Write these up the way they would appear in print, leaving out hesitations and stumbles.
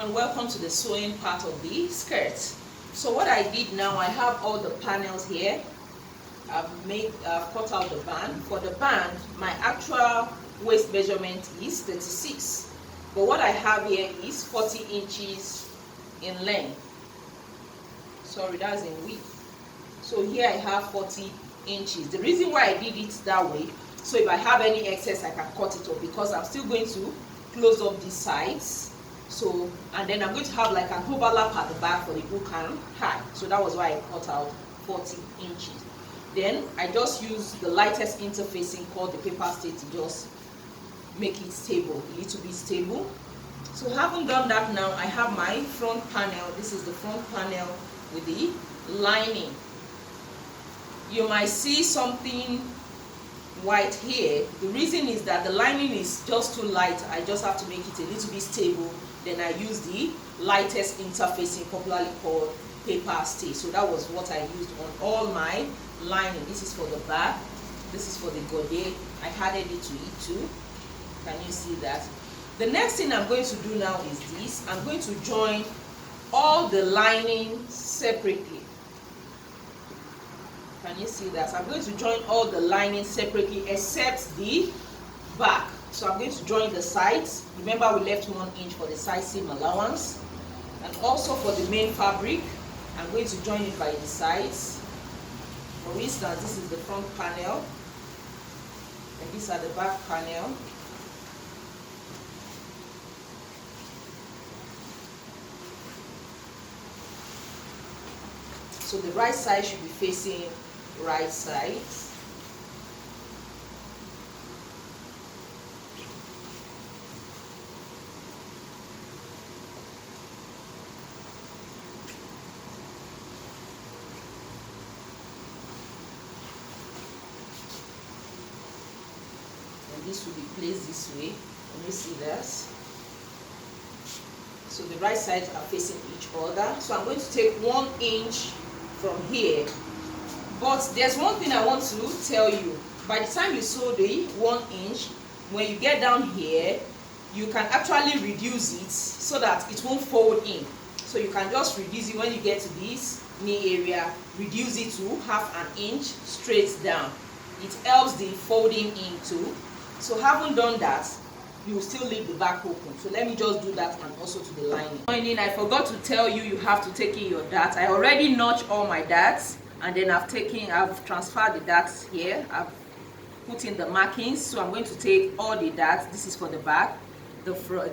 And welcome to the sewing part of the skirt. So what I did now, I have all the panels here. I've cut out the band. For the band, my actual waist measurement is 36, but what I have here is 40 inches in length. Sorry, that's in width. So here I have 40 inches. The reason why I did it that way, so if I have any excess, I can cut it off, because I'm still going to close up these sides. So, and then I'm going to have like an overlap at the back for the hook and high. So that was why I cut out 40 inches. Then I just use the lightest interfacing called the paper state to just make it stable, a little bit stable. So having done that, now I have my front panel. This is the front panel with the lining. You might see something white here. The reason is that the lining is just too light. I just have to make it a little bit stable. Then I use the lightest interfacing, popularly called paper stay. So that was what I used on all my lining. This is for the back, this is for the godet. I added it to it too. Can you see that? The next thing I'm going to do now is this. I'm going to join all the lining separately. Can you see that? I'm going to join all the lining separately except the back. So I'm going to join the sides. Remember, we left 1 inch for the side seam allowance. And also for the main fabric, I'm going to join it by the sides. For instance, this is the front panel, and these are the back panel. So the right side should be facing right side. This will be placed this way. Let me see this. So the right sides are facing each other. So I'm going to take 1 inch from here. But there's one thing I want to tell you. By the time you sew the 1 inch, when you get down here, you can actually reduce it so that it won't fold in. So you can just reduce it when you get to this knee area. Reduce it to 1/2 inch straight down. It helps the folding in too. So having done that, you will still leave the back open. So let me just do that, and also to the lining. I forgot to tell you, you have to take in your darts. I already notched all my darts, and then I've transferred the darts here. I've put in the markings. So I'm going to take all the darts. This is for the back, the front,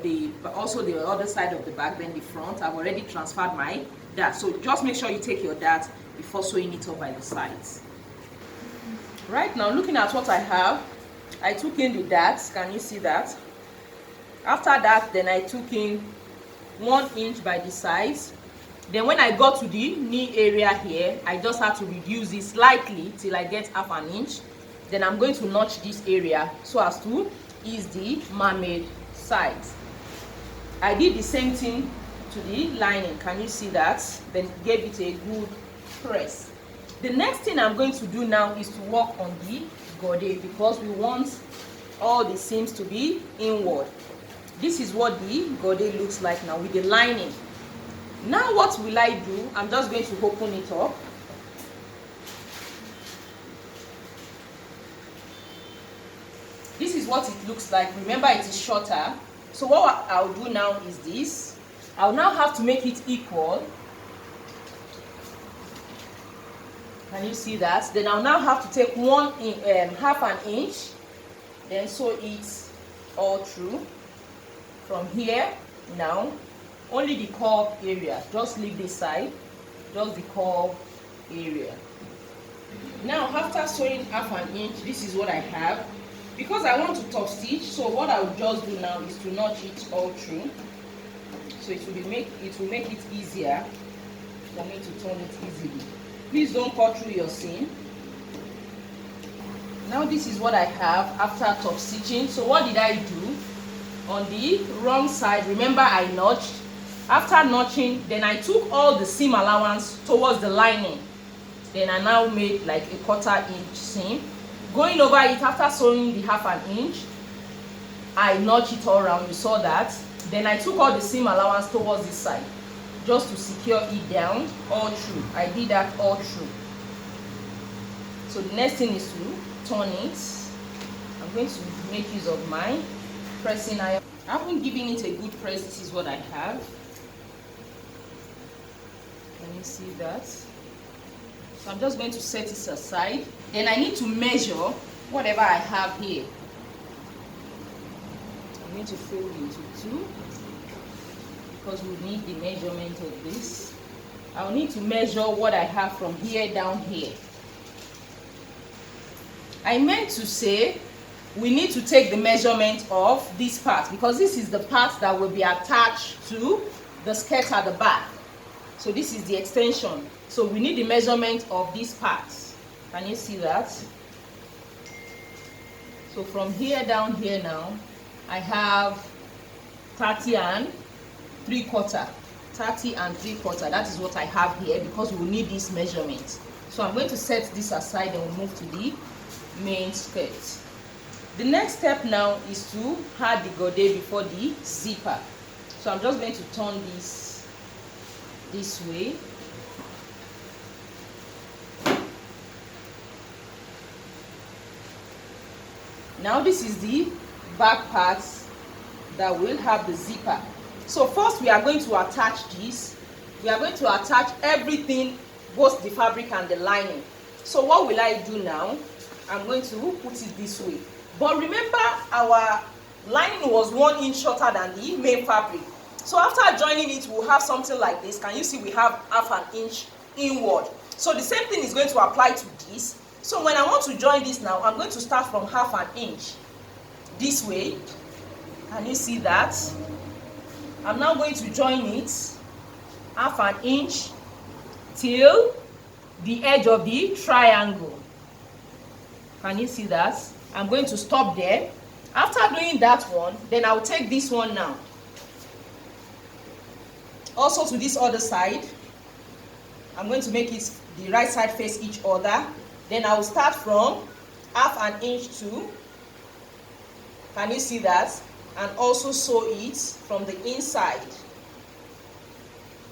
also the other side of the back, then the front. I've already transferred my darts. So just make sure you take your darts before sewing it up by the sides. Right now, looking at what I have, I took in the darts. Can you see that? After that, then I took in 1 inch by the sides. Then when I got to the knee area here, I just have to reduce it slightly till I get 1/2 inch. Then I'm going to notch this area so as to ease the mermaid sides. I did the same thing to the lining. Can you see that? Then gave it a good press. The next thing I'm going to do now is to work on the godet, because we want all the seams to be inward. This is what the godet looks like now with the lining. Now what will I do? I'm just going to open it up. This is what it looks like. Remember, it is shorter. So what I'll do now is this. I'll now have to make it equal. Can you see that? Then I'll now have to take 1/2 inch, then sew it all through from here. Now only the curve area, just leave this side, just the curve area. Now after sewing 1/2 inch, this is what I have. Because I want to top stitch, so what I will just do now is to notch it all through, so it will make it easier for me to turn it easily. Please don't cut through your seam. Now this is what I have after top stitching. So what did I do? On the wrong side, remember I notched. After notching, then I took all the seam allowance towards the lining. Then I now made like a 1/4 inch seam. Going over it, after sewing the 1/2 inch, I notch it all around. You saw that. Then I took all the seam allowance towards this side just to secure it down all through. I did that all through. So the next thing is to turn it. I'm going to make use of my pressing iron. I haven't given it a good press. This is what I have. Can you see that? So I'm just going to set it aside. Then I need to measure whatever I have here. I'm going to fold into two because we need the measurement of this. I'll need to measure what I have from here down here. I meant to say we need to take the measurement of this part because this is the part that will be attached to the skirt at the back. So this is the extension. So we need the measurement of this part. Can you see that? So from here down here now, I have 30 and 3/4. 30 and 3/4. That is what I have here because we will need this measurement. So I'm going to set this aside and we'll move to the main skirt. The next step now is to add the godet before the zipper. So I'm just going to turn this way. Now this is the back part that will have the zipper. So first we are going to attach this. We are going to attach everything, both the fabric and the lining. So what will I do now? I'm going to put it this way. But remember, our lining was 1 inch shorter than the main fabric. So after joining it, we'll have something like this. Can you see we have 1/2 inch inward? So the same thing is going to apply to this. So when I want to join this now, I'm going to start from 1/2 inch this way. Can you see that? I'm now going to join it 1/2 inch till the edge of the triangle. Can you see that? I'm going to stop there. After doing that one, then I'll take this one now. Also to this other side, I'm going to make it the right side face each other. Then I will start from 1/2 inch to, can you see that? And also sew it from the inside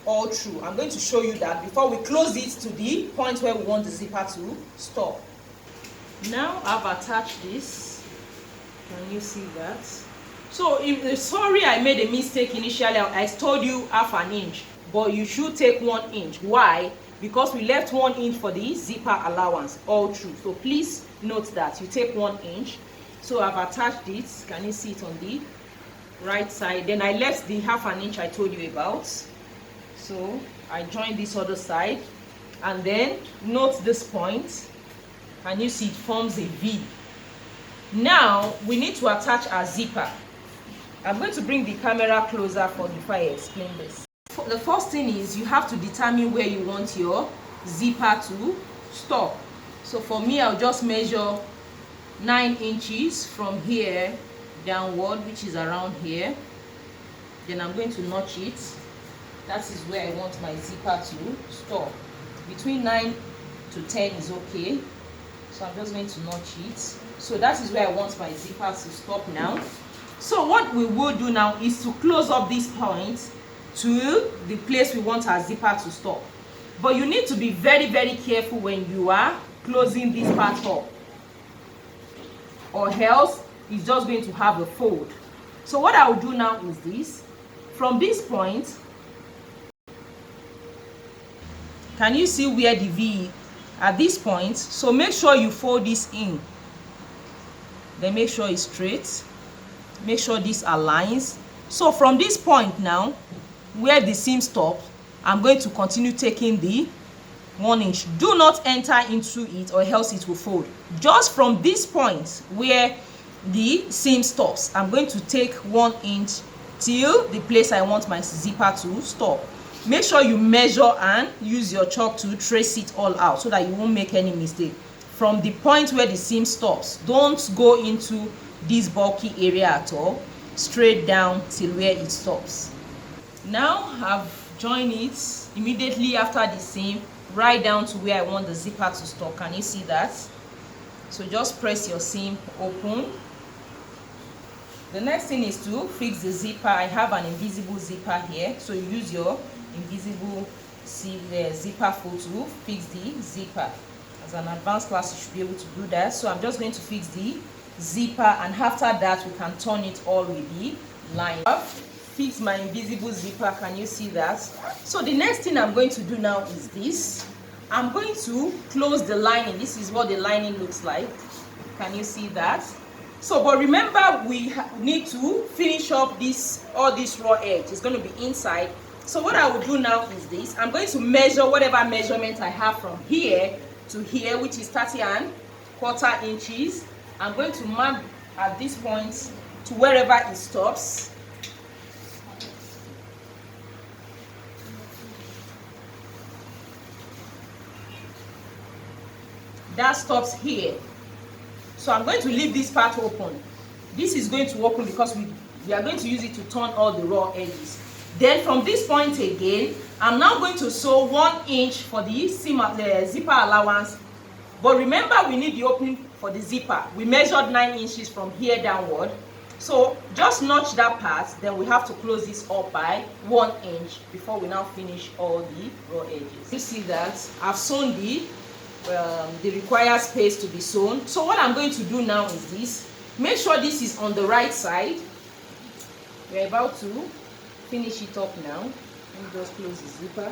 all through. I'm going to show you that before we close it to the point where we want the zipper to stop. Now I've attached this. Can you see that? So sorry, I made a mistake initially. I told you 1/2 inch, but you should take 1 inch. Why? Because we left 1 inch for the zipper allowance all through. So please note that you take 1 inch. So I've attached it. Can you see it on the right side? Then I left the 1/2 inch I told you about. So I joined this other side, and then note this point. Can you see it forms a V? Now we need to attach our zipper. I'm going to bring the camera closer before I explain this. The first thing is you have to determine where you want your zipper to stop. So for me, I'll just measure 9 inches from here downward, which is around here. Then I'm going to notch it. That is where I want my zipper to stop. Between 9 to 10 is okay. So I'm just going to notch it. So that is where I want my zipper to stop now. So what we will do now is to close up this point to the place we want our zipper to stop. But you need to be very, very careful when you are closing this part up, or else it's just going to have a fold. So what I will do now is this. From this point, can you see where the V at this point? So make sure you fold this in. Then make sure it's straight. Make sure this aligns. So from this point now, where the seam stops, I'm going to continue taking the 1 inch. Do not enter into it or else it will fold. Just from this point where the seam stops, I'm going to take 1 inch till the place I want my zipper to stop. Make sure you measure and use your chalk to trace it all out so that you won't make any mistake. From the point where the seam stops, don't go into this bulky area at all. Straight down till where it stops. Now I've joined it immediately after the seam right down to where I want the zipper to stop. Can you see that? So just press your seam open. The next thing is to fix the zipper. I have an invisible zipper here, so you use your invisible zipper foot to fix the zipper. As an advanced class, you should be able to do that. So I'm just going to fix the zipper, and after that we can turn it all with the line. Fix my invisible zipper. Can you see that? So the next thing I'm going to do now is this. I'm going to close the lining. This is what the lining looks like. Can you see that? So, but remember, we need to finish up all this raw edge. It's going to be inside. So what I will do now is this. I'm going to measure whatever measurement I have from here to here, which is 30¼ inches. I'm going to mark at this point to wherever it stops. That stops here. So I'm going to leave this part open. This is going to open because we are going to use it to turn all the raw edges. Then from this point again, I'm now going to sew 1 inch for the zipper allowance. But remember, we need the opening for the zipper. We measured 9 inches from here downward. So just notch that part, then we have to close this up by 1 inch before we now finish all the raw edges. You see that I've sewn the required space to be sewn. So what I'm going to do now is this. Make sure this is on the right side. We're about to finish it up now. Let me just close the zipper.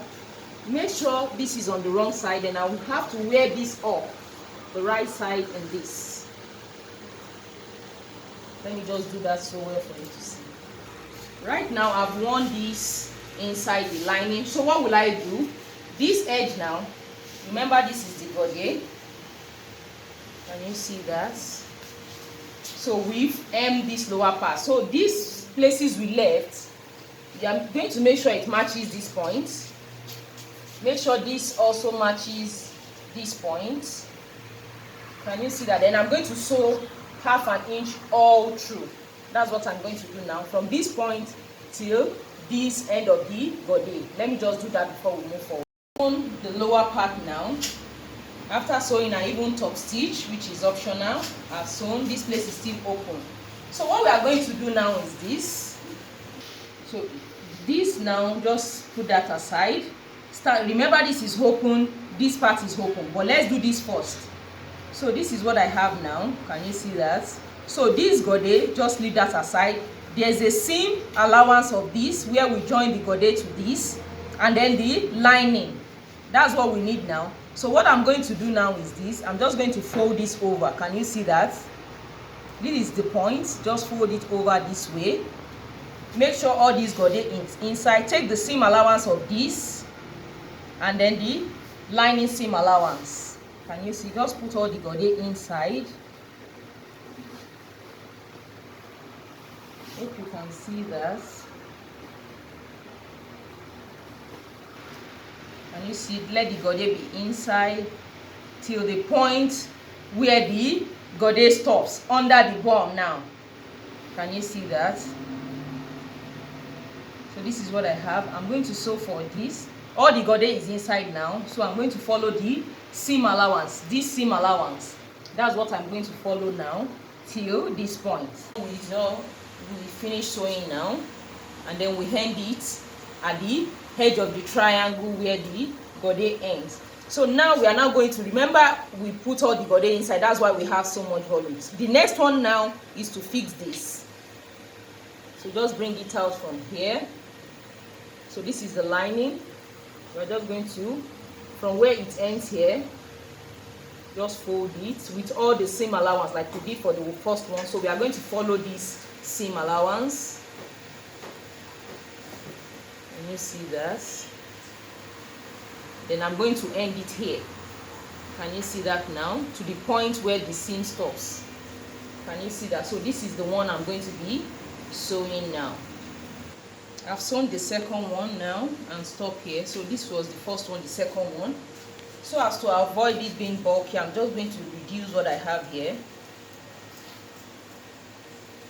Make sure this is on the wrong side, and I will have to wear this up the right side and this. Let me just do that so well for you to see. Right now I've worn this inside the lining. So what will I do? This edge now, remember this is the body. Can you see that? So we've hemmed this lower part. So these places we left, I'm going to make sure it matches this point. Make sure this also matches this point. Can you see that? Then I'm going to sew 1/2 inch all through. That's what I'm going to do now, from this point till this end of the body. Let me just do that before we move forward. On the lower part now. After sewing an even top stitch, which is optional, I've sewn. This place is still open. So what we are going to do now is this. So this now, just put that aside. Remember, this is open, this part is open, but let's do this first. So this is what I have now. Can you see that? So this godet, just leave that aside. There's a seam allowance of this where we join the godet to this, and then the lining. That's what we need now. So what I'm going to do now is this. I'm just going to fold this over. Can you see that? This is the point. Just fold it over this way. Make sure all these godet is inside. Take the seam allowance of this, and then the lining seam allowance. Can you see? Just put all the godet inside. Hope you can see that. Can you see? Let the godet be inside till the point where the godet stops, under the bum now. Can you see that? So this is what I have. I'm going to sew for this. All the godet is inside now, so I'm going to follow the seam allowance. This seam allowance, that's what I'm going to follow now till this point. We finish sewing now, and then we end it at the edge of the triangle where the godet ends. So now we are now going to, remember, we put all the godet inside. That's why we have so much volume. The next one now is to fix this. So just bring it out from here. So this is the lining. We're just going to, from where it ends here, just fold it with all the seam allowance like we did for the first one. So we are going to follow this seam allowance. Can you see that? Then I'm going to end it here. Can you see that now? To the point where the seam stops. Can you see that? So this is the one I'm going to be sewing now. I've sewn the second one now and stop here. So this was the first one, the second one. So as to avoid it being bulky, I'm just going to reduce what I have here.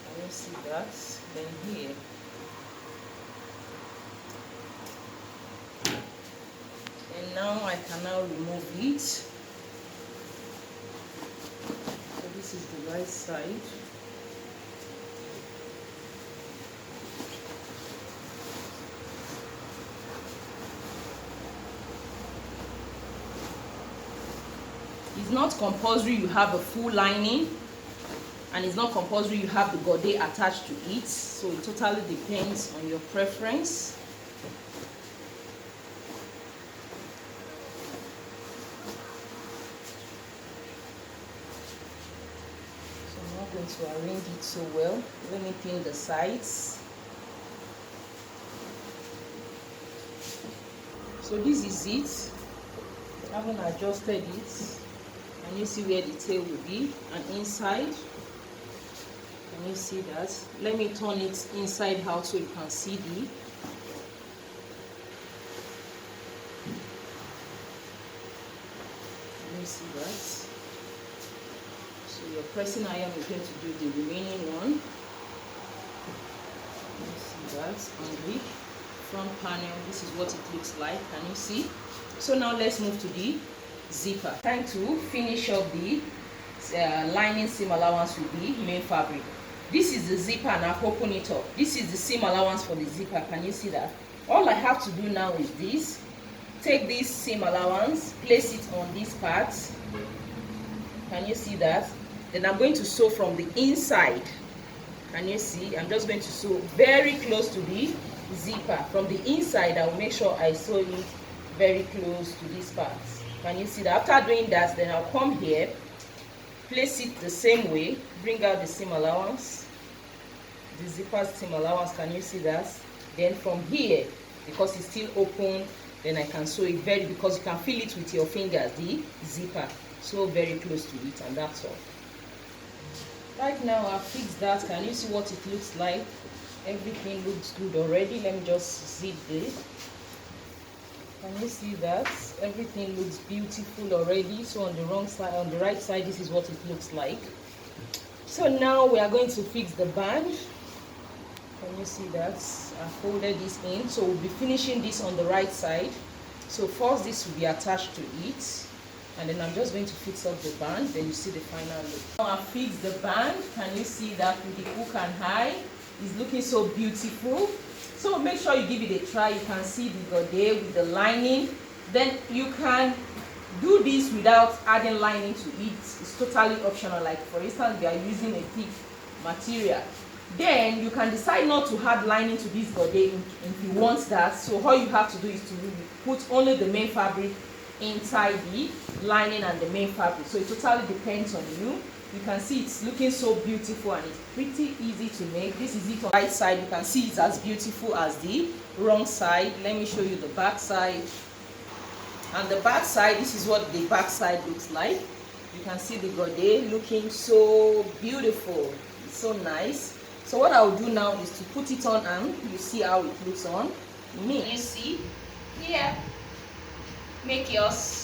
Can you see that? Then here. And now I can now remove it. So this is the right side. not compulsory you have a full lining, and it's not compulsory you have the godet attached to it, so it totally depends on your preference. So I'm not going to arrange it so well. Let me pin the sides. So this is it. I haven't adjusted it, and you see where the tail will be, and inside, can you see that? Let me turn it inside out so you can see the, can you see that? So your pressing iron is going to do the remaining one. Can you see that? On the front panel, this is what it looks like. Can you see? So now let's move to the zipper. Time to finish up the lining seam allowance with the main fabric. This is the zipper, and I've opened it up. This is the seam allowance for the zipper. Can you see that? All I have to do now is this. Take this seam allowance, place it on this part. Can you see that? Then I'm going to sew from the inside. Can you see? I'm just going to sew very close to the zipper. From the inside, I will make sure I sew it very close to this part. Can you see that? After doing that, then I'll come here, place it the same way, bring out the seam allowance, the zipper seam allowance. Can you see that? Then from here, because it's still open, then I can sew it very, because you can feel it with your fingers, the zipper. So very close to it, and that's all. Right now I've fixed that. Can you see what it looks like? Everything looks good already. Let me just zip this. Can you see that? Everything looks beautiful already. So on the wrong side, on the right side, this is what it looks like. So now we are going to fix the band. Can you see that? I folded this in. So we'll be finishing this on the right side. So first this will be attached to it. And then I'm just going to fix up the band. Then you see the final look. Now I fixed the band. Can you see that with the hook and eye? It's looking so beautiful. So make sure you give it a try. You can see the godet with the lining. Then you can do this without adding lining to it. It's totally optional. Like for instance, we are using a thick material. Then you can decide not to add lining to this godet if you want that. So all you have to do is to put only the main fabric inside the lining and the main fabric. So it totally depends on you. You can see it's looking so beautiful, and it's pretty easy to make. This is it on the right side. You can see it's as beautiful as the wrong side. Let me show you the back side. And the back side, this is what the back side looks like. You can see the godet looking so beautiful. It's so nice. So what I'll do now is to put it on, and you see how it looks on me. You see? Yeah. Make yours.